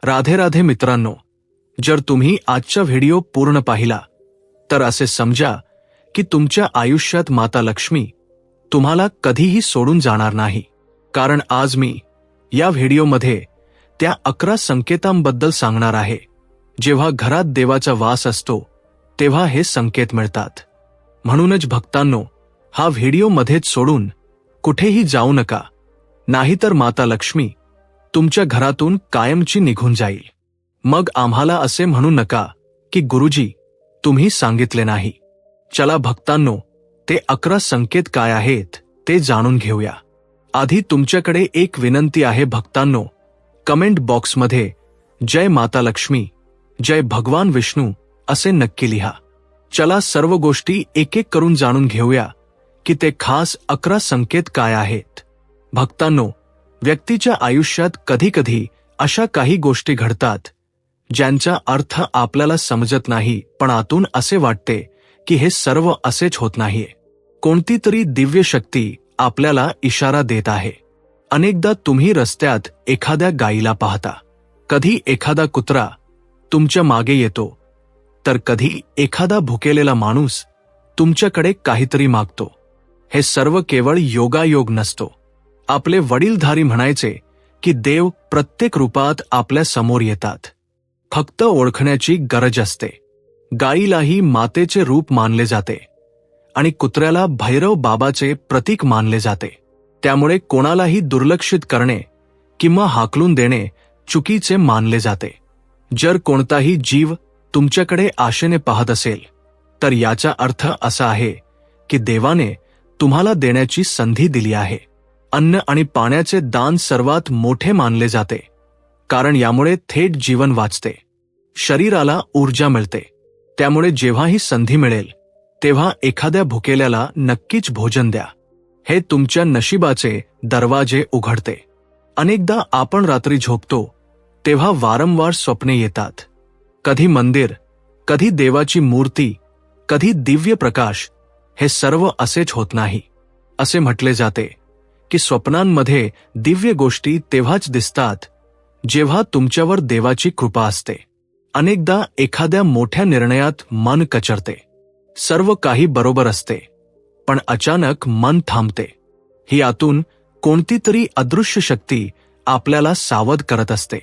राधे राधे मित्रांनो, जर तुम्ही आजचा व्हिडिओ पूर्ण पाहिला तर असे समजा की तुमच्या आयुष्यात माता लक्ष्मी तुम्हाला कधीही सोडून जाणार नाही. कारण आज मी या व्हिडिओमध्ये त्या 11 संकेतांबद्दल सांगणार आहे. जेव्हा घरात देवाचा वास असतो तेव्हा हे संकेत मिळतात. म्हणूनच भक्तांनो, हा व्हिडिओ मध्येच सोडून कुठेही जाऊ नका, नाहीतर माता लक्ष्मी तुमच्या घरातून कायमची निघून जाईल. मग आम्हाला असे म्हणू नका की गुरुजी तुम्ही सांगितले नाही. चला भक्तांनो, ते 11 संकेत काय आहेत ते जाणून घेऊया. आधी तुमच्याकडे एक विनंती आहे भक्तांनो, कमेंट बॉक्समध्ये जय माता लक्ष्मी, जय भगवान विष्णू असे नक्की लिहा. चला सर्व गोष्टी एक एक करून जाणून घेऊया की ते खास 11 संकेत काय आहेत. भक्तांनो, व्यक्तीच्या आयुष्यात कधीकधी अशा काही गोष्टी घडतात ज्यांचा अर्थ आपल्याला समजत नाही, पण आतून असे वाटते की हे सर्व असेच होत नाहीये. कोणती तरी दिव्य शक्ती आपल्याला इशारा देत आहे. अनेकदा तुम्ही रस्त्यात एखाद्या गायीला पाहता, कधी एखादा कुत्रा तुमच्या मागे येतो, तर कधी एखादा भुकेलेला माणूस तुमच्याकडे काहीतरी मागतो. हे सर्व केवळ योगायोग नसतो. आपले वडीलधारी म्हणायचे की देव प्रत्येक रूपात आपल्या समोर येतात, फक्त ओळखण्याची गरज असते. गायीलाही मातेचे रूप मानले जाते आणि कुत्र्याला भैरव बाबाचे प्रतीक मानले जाते. त्यामुळे कोणालाही दुर्लक्षित करणे किंवा हाकलून देणे चुकीचे मानले जाते. जर कोणताही जीव तुमच्याकडे आशेने पाहत असेल तर याचा अर्थ असा आहे की देवाने तुम्हाला देण्याची संधी दिली आहे. अन्न आणि पाण्याचे दान सर्वात मोठे मानले जाते, कारण यामुळे थेट जीवन वाचते, शरीराला ऊर्जा मिळते. त्यामुळे जेव्हाही संधी मिळेल तेव्हा एखाद्या भुकेल्याला नक्कीच भोजन द्या. हे तुमच्या नशिबाचे दरवाजे उघडते. अनेकदा आपण रात्री झोपतो तेव्हा वारंवार स्वप्ने येतात. कधी मंदिर, कधी देवाची मूर्ती, कधी दिव्य प्रकाश. हे सर्व असेच होत नाही. असे म्हटले जाते की स्वप्नांमध्ये दिव्य गोष्टी तेव्हाच दिसतात जेव्हा तुमच्यावर देवाची कृपा असते. अनेकदा एखाद्या मोठ्या निर्णयात मन कचरते, सर्व काही बरोबर असते, पण अचानक मन थांबते. ही आतून कोणती तरी अदृश्य शक्ती आपल्याला सावध करत असते.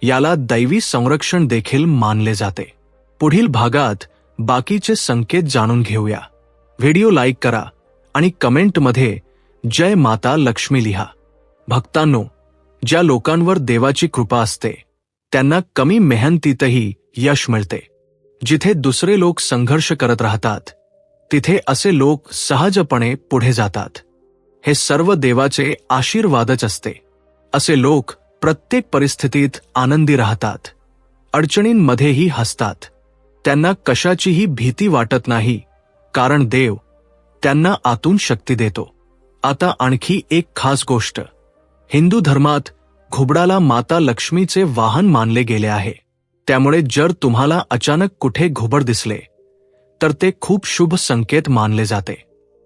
याला दैवी संरक्षण देखील मानले जाते. पुढील भागात बाकीचे संकेत जाणून घेऊया. व्हिडिओ लाईक करा आणि कमेंटमध्ये जय माता लक्ष्मी लिहा. भक्तांनो, ज्या लोकांवर देवाची कृपा असते त्यांना कमी मेहनतीतही यश मिळते. जिथे दुसरे लोक संघर्ष करत राहतात तिथे असे लोक सहजपणे पुढे जातात. हे सर्व देवाचे आशीर्वादच असते. असे लोक प्रत्येक परिस्थितीत आनंदी राहतात, अडचणींमध्येही हसतात. त्यांना कशाचीही भीती वाटत नाही, कारण देव त्यांना आतून शक्ती देतो. आता आणखी एक खास गोष्ट. हिंदू धर्मात घुबडाला माता लक्ष्मीचे वाहन मानले गेले आहे. त्यामुळे जर तुम्हाला अचानक कुठे घुबड दिसले तर ते खूप शुभ संकेत मानले जाते.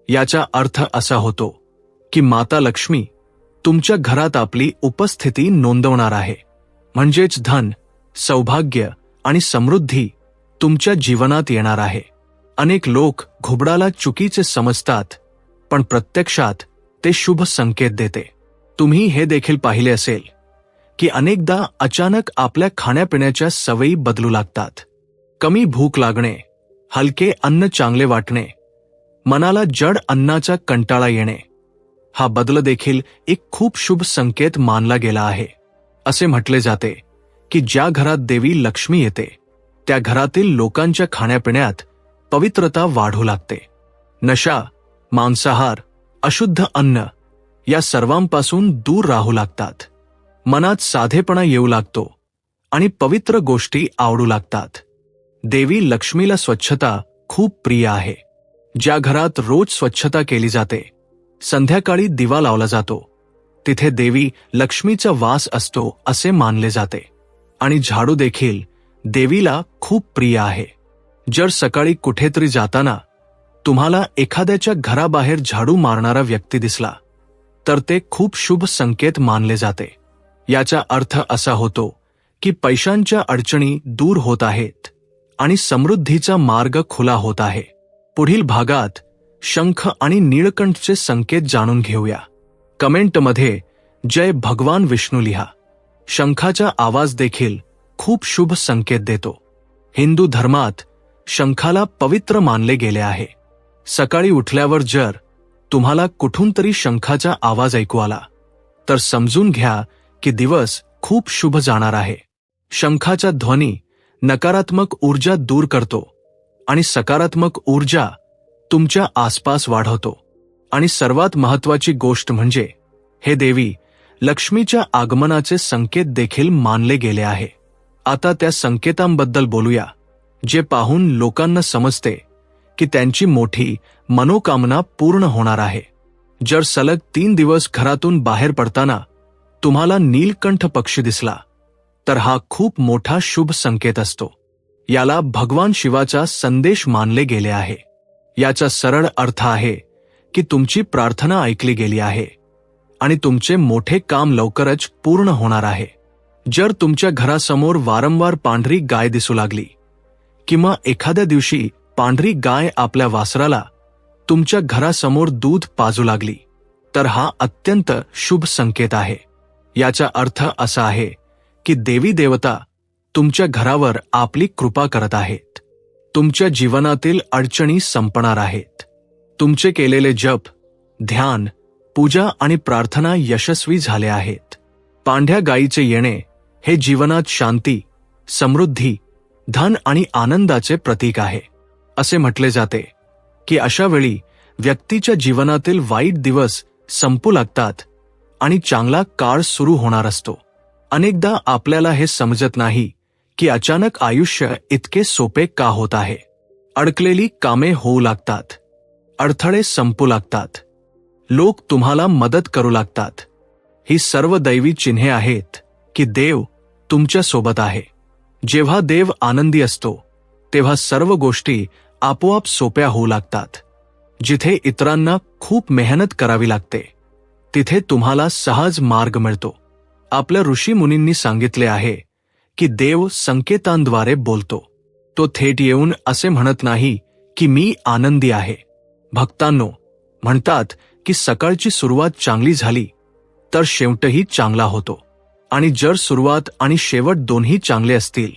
याचा अर्थ असा होतो की माता लक्ष्मी तुमच्या घरात आपली उपस्थिती नोंदवणार आहे. म्हणजेच धन, सौभाग्य आणि समृद्धी तुमच्या जीवनात येणार आहे. अनेक लोक घुबडाला चुकीचे समजतात, पण प्रत्यक्षात ते शुभ संकेत देते. तुम्ही हे देखील पाहिले असेल की अनेकदा अचानक आपल्या खाण्यापिण्याच्या सवयी बदलू लागतात. कमी भूक लागणे, हलके अन्न चांगले वाटणे, मनाला जड अन्नाचा कंटाळा येणे. हा बदल देखील एक खूप शुभ संकेत मानला गेला आहे. असे म्हटले जाते की ज्या घरात देवी लक्ष्मी येते त्या घरातील लोकांच्या खाण्यापिण्यात पवित्रता वाढू लागते. नशा, मांसाहार, अशुद्ध अन्न या सर्वांपासून दूर राहू लागतात. मनात साधेपणा येऊ लागतो आणि पवित्र गोष्टी आवडू लागतात. देवी लक्ष्मीला स्वच्छता खूप प्रिय आहे. ज्या घरात रोज स्वच्छता केली जाते, संध्याकाळी दिवा लावला जातो, तिथे देवी लक्ष्मीचा वास असतो असे मानले जाते. आणि झाडू देखील देवीला खूप प्रिय आहे. जर सकाळी कुठेतरी जाताना तुम्हाला एखाद्याच्या घराबाहेर झाडू मारणारा व्यक्ती दिसला तर ते खूप शुभ संकेत मानले जाते. याचा अर्थ असा होतो की पैशांच्या अडचणी दूर होत आहेत आणि समृद्धीचा मार्ग खुला होत आहे. पुढील भागात शंख आणि नीळकंठचे संकेत जाणून घेऊया. कमेंटमध्ये जय भगवान विष्णू लिहा. शंखाचा आवाज देखील खूप शुभ संकेत देतो. हिंदू धर्मात शंखाला पवित्र मानले गेले आहे. सकाळी उठल्यावर जर तुम्हाला कुठून तरी शंखाचा आवाज ऐकू आला तर समजून घ्या की दिवस खूप शुभ जाणार आहे. शंखाचा ध्वनी नकारात्मक ऊर्जा दूर करतो आणि सकारात्मक ऊर्जा तुमच्या आसपास वाढवतो. आणि सर्वात महत्त्वाची गोष्ट म्हणजे हे देवी लक्ष्मीच्या आगमनाचे संकेत देखील मानले गेले आहे. आता त्या संकेतांबद्दल बोलूया जे पाहून लोकांना समजते की त्यांची मोठी मनोकामना पूर्ण होणार आहे. जर सलग 3 दिवस घरातून बाहेर पडताना तुम्हाला नीलकंठ पक्षी दिसला तर हा खूप मोठा शुभ संकेत असतो. याला भगवान शिवाचा संदेश मानले गेले आहे. याचा सरळ अर्थ आहे की तुमची प्रार्थना ऐकली गेली आहे आणि तुमचे मोठे काम लवकरच पूर्ण होणार आहे. जर तुमच्या घरासमोर वारंवार पांढरी गाय दिसू लागली किंवा एखाद्या दिवशी पांढरी गाय आपल्या वासराला तुमच्या घरासमोर दूध पाजू लागली तर हा अत्यंत शुभ संकेत आहे. याचा अर्थ असा आहे की देवी देवता तुमच्या घरावर आपली कृपा करत आहेत. तुमच्या जीवनातील अडचणी संपणार आहेत. तुमचे केलेले जप, ध्यान, पूजा आणि प्रार्थना यशस्वी झाले आहेत. पांढऱ्या गायीचे येणे हे जीवनात शांती, समृद्धी, धन आणि आनंदाचे प्रतीक आहे. असे म्हटले जाते की अशा वेळी व्यक्तीच्या जीवनातील वाईट दिवस संपू लागतात आणि चांगला काळ सुरू होणार असतो. अनेकदा आपल्याला हे समजत नाही की अचानक आयुष्य इतके सोपे का होत आहे. अडकलेली कामे होऊ लागतात, अडथळे संपू लागतात, लोक तुम्हाला मदत करू लागतात. ही सर्व दैवी चिन्हे आहेत की देव तुमच्या सोबत आहे. जेव्हा देव आनंदी असतो तेव्हा सर्व गोष्टी आपोआप सोप्या होऊ लागतात. जिथे इतरांना खूप मेहनत करावी लागते तिथे तुम्हाला सहज मार्ग मिळतो. आपल्या ऋषी मुनींनी सांगितले आहे की देव संकेतांद्वारे बोलतो. तो थेट येऊन असे म्हणत नाही की मी आनंदी आहे. भक्तांनो, म्हणतात की सकाळची सुरुवात चांगली झाली तर शेवटही चांगला होतो आणि जर सुरुवात आणि शेवट दोन्ही चांगले असतील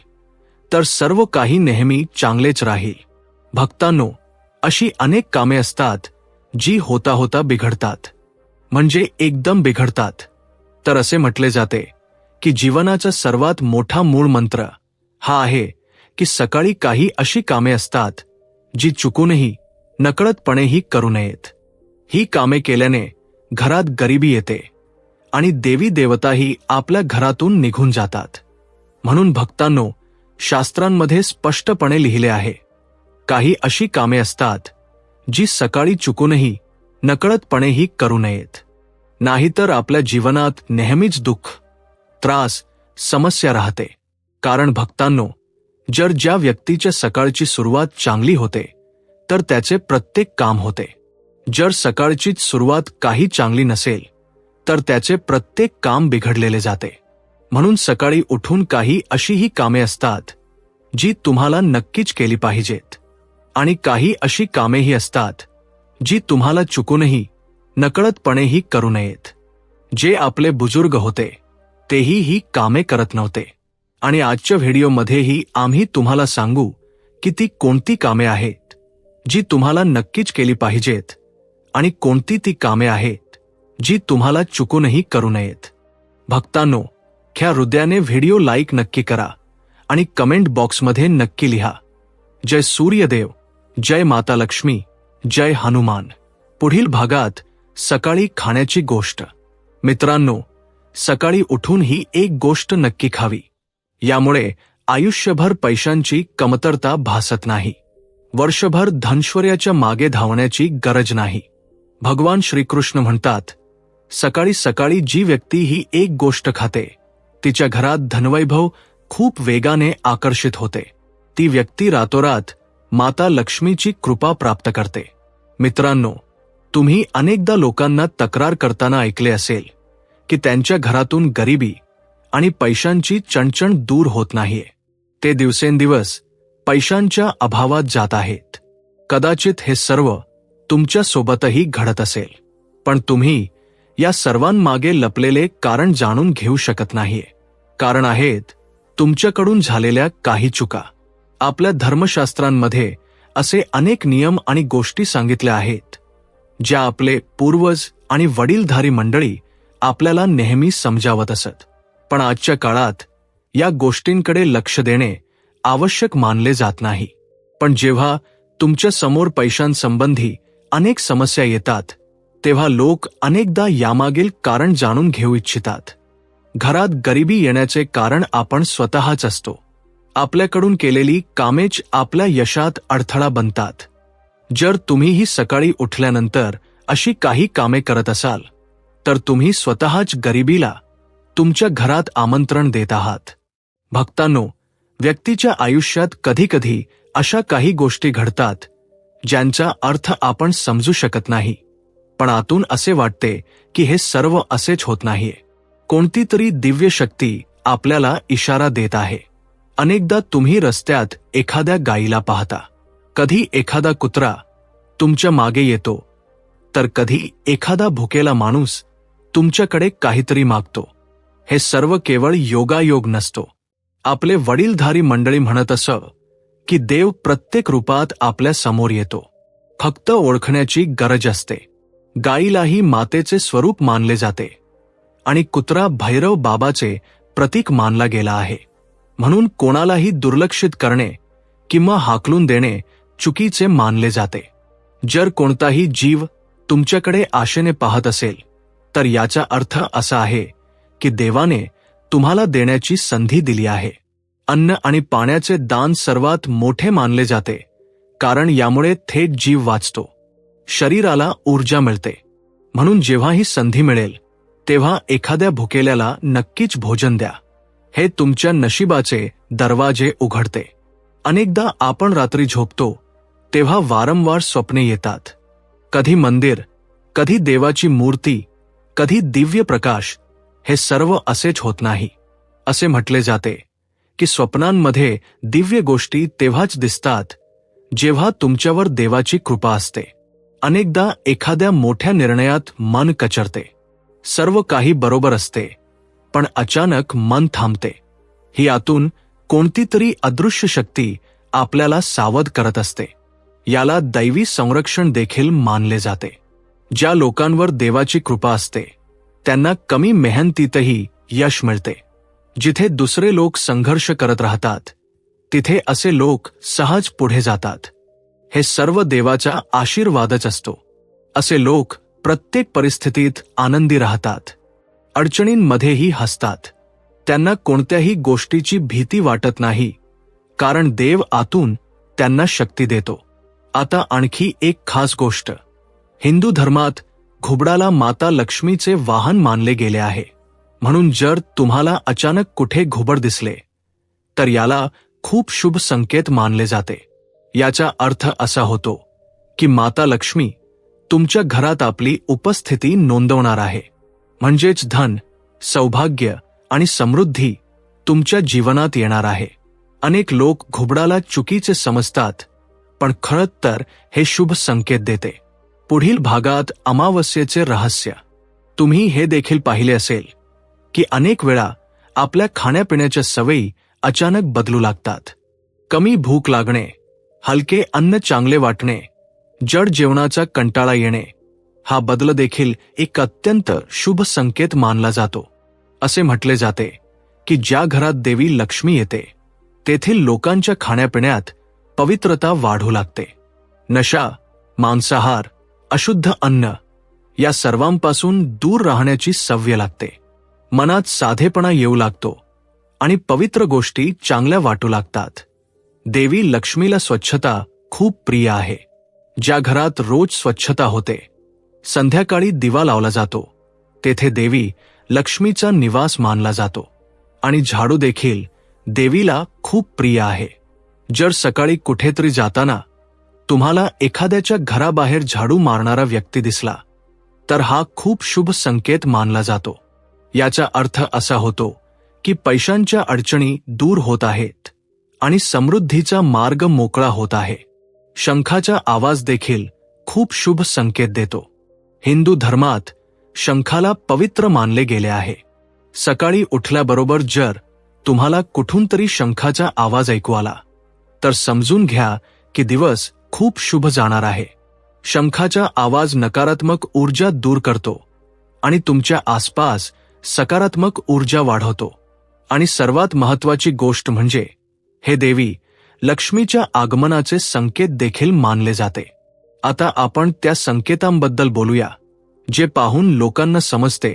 तर सर्व काही नेहमी चांगलेच राहील. भक्तांनो, अशी अनेक कामे असतात जी होता होता बिघडतात, म्हणजे एकदम बिघडतात. तर असे म्हटले जाते की जीवनाचा सर्वात मोठा मूळ मंत्र हा आहे की सकाळी काही अशी कामे असतात जी चुकूनही, नकळतपणेही करू नयेत. ही कामे केल्याने घरात गरिबी येते आणि देवी देवताही आपल्या घरातून निघून जातात. म्हणून भक्तांनो, शास्त्रांमध्ये स्पष्टपणे लिहिले आहे काही अशी कामे असतात जी सकाळी चुकूनही, नकळतपणेही करू नयेत. नाहीतर आपल्या जीवनात नेहमीच दुःख, त्रास, समस्या राहते. कारण भक्तांनो, जर ज्या व्यक्तीच्या सकाळची सुरुवात चांगली होते तर त्याचे प्रत्येक काम होते. जर सकाळचीच सुरुवात काही चांगली नसेल तर त्याचे प्रत्येक काम बिघडलेले जाते. म्हणून सकाळी उठून काही अशीही कामे असतात जी तुम्हाला नक्कीच केली पाहिजेत आणि काही अशी कामेही असतात जी तुम्हाला चुकूनही, नकळतपणेही करू नयेत. जे आपले बुजुर्ग होते तेही ही कामे करत नव्हते आणि आजच्या व्हिडिओमध्येही आम्ही तुम्हाला सांगू की ती कोणती कामे आहेत जी तुम्हाला नक्कीच केली पाहिजेत आणि कोणती ती कामे आहेत जी तुम्हाला चुकूनही करू नयेत. भक्तांनो, ख्या हृदयाने व्हिडिओ लाईक नक्की करा आणि कमेंट बॉक्समध्ये नक्की लिहा जय सूर्यदेव, जय माता लक्ष्मी, जय हनुमान. पुढील भागात सकाळी खाण्याची गोष्ट. मित्रांनो, सकाळी उठून ही एक गोष्ट नक्की खावी. यामुळे आयुष्यभर पैशांची कमतरता भासत नाही. वर्षभर धनश्वर्याच्या मागे धावण्याची गरज नाही. भगवान श्रीकृष्ण म्हणतात, सकाळी सकाळी जी व्यक्ती ही एक गोष्ट खाते तिच्या घरात धनवैभव खूप वेगाने आकर्षित होते. ती व्यक्ती रातोरात माता लक्ष्मीची कृपा प्राप्त करते. मित्रांनो, तुम्ही अनेकदा लोकांना तक्रार करताना ऐकले असेल की त्यांच्या घरातून गरिबी आणि पैशांची चणचण दूर होत नाहीये. ते दिवसेंदिवस पैशांच्या अभावात जात आहेत. कदाचित हे सर्व तुमच्या सोबतही घडत असेल, पण तुम्ही या सर्वांमागे लपलेले कारण जाणून घेऊ शकत नाहीये. कारण आहेत तुमच्याकडून झालेल्या काही चुका. आपल्या धर्मशास्त्रांमध्ये असे अनेक नियम आणि गोष्टी सांगितल्या आहेत ज्या आपले पूर्वज आणि वडीलधारी मंडळी आपल्याला नेहमी समजावत असत. पण आजच्या काळात या गोष्टींकडे लक्ष देणे आवश्यक मानले जात नाही. पण जेव्हा तुमच्या समोर पैशांसंबंधी अनेक समस्या येतात तेव्हा लोक अनेकदा यामागील कारण जाणून घेऊ इच्छितात. घरात गरिबी येण्याचे कारण आपण स्वतःच असतो. आपल्याकडून केलेली कामेच आपल्या यशात अडथळा बनतात. जर तुम्हीही सकाळी उठल्यानंतर अशी काही कामे करत असाल तर तुम्ही स्वतःच गरिबीला तुमच्या घरात आमंत्रण देत आहात. भक्तांनो, व्यक्तीच्या आयुष्यात कधीकधी अशा काही गोष्टी घडतात ज्यांचा अर्थ आपण समजू शकत नाही, पण आतून असे वाटते की हे सर्व असेच होत नाहीये. कोणती तरी दिव्य शक्ती आपल्याला इशारा देत आहे. अनेकदा तुम्ही रस्त्यात एखाद्या गायीला पाहता, कधी एखादा कुत्रा तुमच्या मागे येतो, तर कधी एखादा भुकेला माणूस तुमच्याकडे काहीतरी मागतो. हे सर्व केवळ योगायोग नसतो. आपले वडीलधारी मंडळी म्हणत असं की देव प्रत्येक रूपात आपल्या समोर येतो, फक्त ओळखण्याची गरज असते. गायीलाही मातेचे स्वरूप मानले जाते आणि कुत्रा भैरव बाबाचे प्रतीक मानला गेला आहे. म्हणून कोणालाही दुर्लक्षित करणे किंवा हाकलून देणे चुकीचे मानले जाते. जर कोणताही जीव तुमच्याकडे आशेने पाहत असेल तर याचा अर्थ असा आहे की देवाने तुम्हाला देण्याची संधी दिली आहे. अन्न आणि पाण्याचे दान सर्वात मोठे मानले जाते, कारण यामुळे थेट जीव वाचतो, शरीराला ऊर्जा मिळते. म्हणून जेव्हाही संधी मिळेल तेव्हा एखाद्या भुकेल्याला नक्कीच भोजन द्या. हे तुमच्या नशिबाचे दरवाजे उघडते. अनेकदा आपण रात्री झोपतो तेव्हा वारंवार स्वप्ने येतात. कधी मंदिर, कधी देवाची मूर्ती, कधी दिव्य प्रकाश. हे सर्व असेच होत नाही. असे म्हटले जाते की स्वप्नांमध्ये दिव्य गोष्टी तेव्हाच दिसतात जेव्हा तुमच्यावर देवाची कृपा असते. अनेकदा एखाद्या मोठ्या निर्णयात मन कचरते, सर्व काही बरोबर असते, पण अचानक मन थांबते. ही आतून कोणती तरी अदृश्य शक्ती आपल्याला सावध करत असते. याला दैवी संरक्षण देखील मानले जाते. ज्या लोकांवर देवाची कृपा असते त्यांना कमी मेहनतीतही यश मिळते. जिथे दुसरे लोक संघर्ष करत राहतात तिथे असे लोक सहज पुढे जातात. हे सर्व देवाचा आशीर्वादच असतो. असे लोक प्रत्येक परिस्थितीत आनंदी राहतात, अडचणींमध्येही हसतात. त्यांना कोणत्याही गोष्टीची भीती वाटत नाही, कारण देव आतून त्यांना शक्ती देतो. आता आणखी एक खास गोष्ट. हिंदू धर्मात घुबडाला माता लक्ष्मीचे वाहन मानले गेले आहे. म्हणून जर तुम्हाला अचानक कुठे घुबड दिसले तर याला खूप शुभ संकेत मानले जाते. याचा अर्थ असा होतो की माता लक्ष्मी तुमच्या घरात आपली उपस्थिती नोंदवणार आहे. म्हणजेच धन, सौभाग्य आणि समृद्धी तुमच्या जीवनात येणार आहे. अनेक लोक घुबडाला चुकीचे समजतात, पण खरंच तर हे शुभ संकेत देते. पुढील भागात अमावस्येचे रहस्य. तुम्ही हे देखील पाहिले असेल की अनेक वेळा आपल्या खाण्यापिण्याच्या सवयी अचानक बदलू लागतात. कमी भूक लागणे, हलके अन्न चांगले वाटणे, जड जेवणाचा कंटाळा येणे, हा बदल देखील एक अत्यंत शुभ संकेत मानला जातो. असे म्हटले जाते की ज्या घरात देवी लक्ष्मी येते तेथील लोकांच्या खाण्यापिण्यात पवित्रता वाढू लागते. नशा, मांसाहार, अशुद्ध अन्न या सर्वांपासून दूर राहण्याची सवय लागते. मनात साधेपणा येऊ लागतो आणि पवित्र गोष्टी चांगल्या वाटू लागतात. देवी लक्ष्मीला स्वच्छता खूप प्रिय आहे. ज्या घरात रोज स्वच्छता होते, संध्याकाळी दिवा लावला जातो, तेथे देवी लक्ष्मीचा निवास मानला जातो. आणि झाडू देखील देवीला खूप प्रिय आहे. जर सकाळी कुठेतरी जाताना तुम्हाला एखाद्याच्या घराबाहेर झाडू मारणारा व्यक्ती दिसला तर हा खूप शुभ संकेत मानला जातो. याचा अर्थ असा होतो की पैशांच्या अडचणी दूर होत आहेत आणि समृद्धीचा मार्ग मोकळा होत आहे. शंखाचा आवाज देखील खूप शुभ संकेत देतो. हिंदू धर्मात शंखाला पवित्र मानले गेले आहे. सकाळी उठल्याबरोबर जर तुम्हाला कुठून तरी शंखाचा आवाज ऐकू आला तर समजून घ्या की दिवस खूप शुभ जाणार आहे. शंखाचा आवाज नकारात्मक ऊर्जा दूर करतो आणि तुमच्या आसपास सकारात्मक ऊर्जा वाढवतो. आणि सर्वात महत्त्वाची गोष्ट म्हणजे हे देवी लक्ष्मीच्या आगमनाचे संकेत देखील मानले जाते. आता आपण त्या संकेतांबद्दल बोलूया जे पाहून लोकांना समजते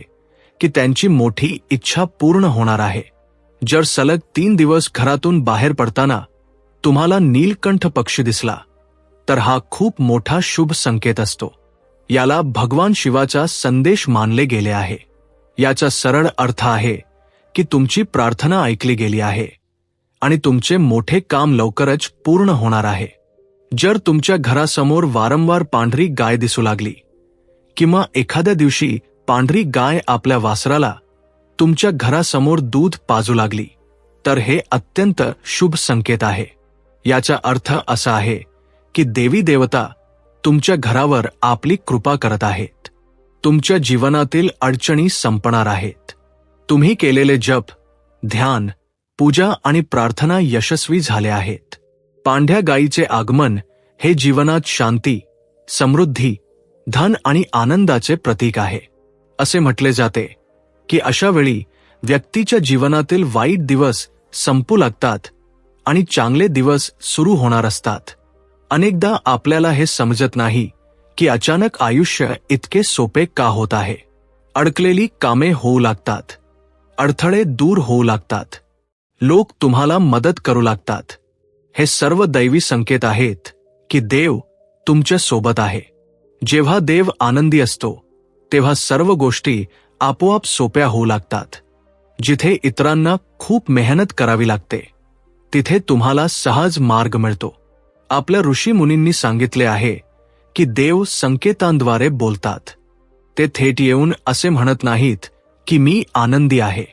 की त्यांची मोठी इच्छा पूर्ण होणार आहे. जर सलग 3 दिवस घरातून बाहेर पडताना तुम्हाला नीलकंठ पक्षी दिसला तर हा खूप मोठा शुभ संकेत असतो. याला भगवान शिवाचा संदेश मानले गेले आहे. याचा सरळ अर्थ आहे की तुमची प्रार्थना ऐकली गेली आहे आणि तुमचे मोठे काम लवकरच पूर्ण होणार आहे. जर तुमच्या घरासमोर वारंवार पांढरी गाय दिसू लागली किंवा एखाद्या दिवशी पांढरी गाय आपल्या वासराला तुमच्या घरासमोर दूध पाजू लागली तर हे अत्यंत शुभ संकेत आहे. याचा अर्थ असा आहे की देवी देवता तुमच्या घरावर आपली कृपा करत आहेत. तुमच्या जीवनातील अडचणी संपणार आहेत. तुम्ही केलेले जप, ध्यान, पूजा आणि प्रार्थना यशस्वी झाले आहेत. पांढऱ्या गायीचे आगमन हे जीवनात शांती, समृद्धी, धन आणि आनंदाचे प्रतीक आहे. असे म्हटले जाते की अशा वेळी व्यक्तीच्या जीवनातील वाईट दिवस संपू लागतात आणि चांगले दिवस सुरू होणार असतात. अनेकदा आपल्याला हे समजत नाही की अचानक आयुष्य इतके सोपे का होत आहे. अडकलेली कामे होऊ लागतात, अडथळे दूर होऊ लागतात, लोक तुम्हाला मदत करू लागतात. हे सर्व दैवी संकेत आहेत की देव तुमच्या सोबत आहे. जेव्हा देव आनंदी असतो तेव्हा सर्व गोष्टी आपोआप सोप्या होऊ लागतात. जिथे इतरांना खूप मेहनत करावी लागते तिथे तुम्हाला सहज मार्ग मिळतो. आपल्या ऋषी मुनींनी सांगितले आहे की देव संकेतांद्वारे बोलतात. ते थेट येऊन असे म्हणत नाहीत की मी आनंदी आहे.